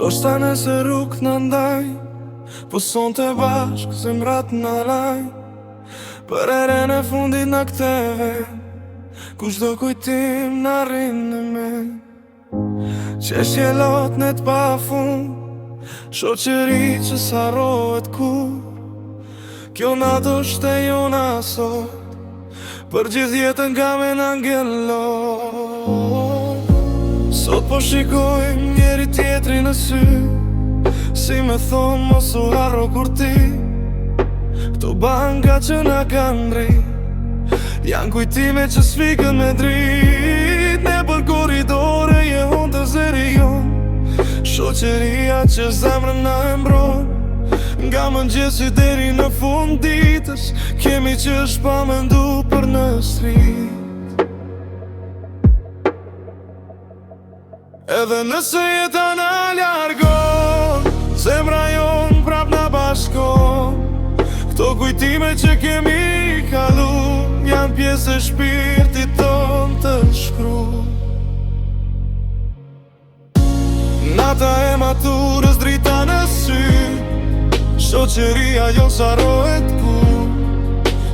Ndoshta nëse rrugë në ndaj, po son të bashk, zemrat në laj. Për ere në fundit në këteve, kush do kujtim në rrinë me. Qeshje lot në të pa fund, shoqëri që s'harrohet kur. Kjo natë është e jona sot, për gjithë jetën nga me në ngellot. Sot po shikojmë njeri tjetri në sy, si me thonë mos u harro kur ti. Këto banka që na kanë drejt, janë kujtime që s'fikën me drit. Ne për koridore je hon të zeri jon, shoqëria që zemrën na e mbron. Nga mëngjesi deri në fund ditës, kemi që shpa mendu për në strit. Edhe nëse jeta na largon, zemra jon prap na bashkon. Këto kujtime që kemi kalu, janë pjesë e shpirtit ton të shkru. Nata e maturës drita në sy, shoqëria jo s'harrohet kur.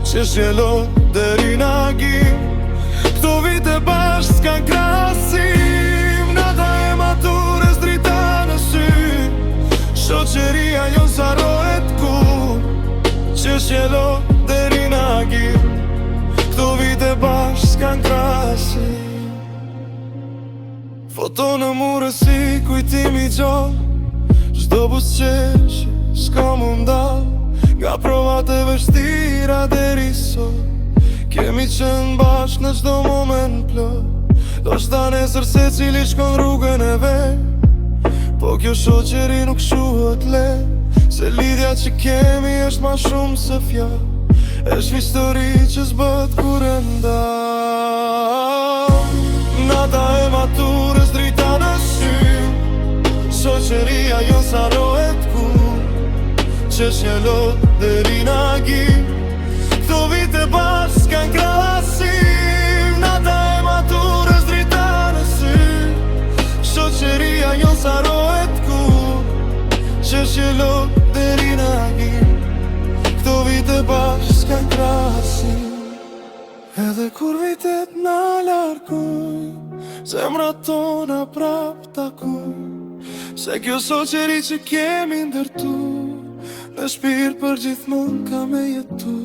Qeshje lot deri në agim, këto vite bashkë s'kan krasim. Nata e maturës drita në sy, shoqëria jo s'harrohet kur. Qeshje lot deri në agim, këto vite bashkë s'kan krasim. Foto në mure si kujtimi gjallë, çdo buzëqeshje s'ka mundal. Nga provat e vështira deri sot, kemi qenë bashkë në çdo moment plot. Doshta nesër secili shkon rrugën e vet, po kjo shoqëri nuk shuhet lehtë. Se lidhja që kemi është ma shumë se fjallë, është histori që s'bët kur e ndal. Nata e maturës drita në sy, shoqëria jo s'harrohet kur. Qeshje lot deri në agim, këto vite bashkë s'kan krasim. Nata e maturës drita në sy, shoqëria jo s'harrohet kur. Qeshje lot deri në agim, këto vite bashkë s'kan krasim. Edhe kur vitet na largojnë, zemrat tona prap takojnë. Se kjo shoqëri që kemi ndërtu, në shpirt për gjithmonë ka me jetu.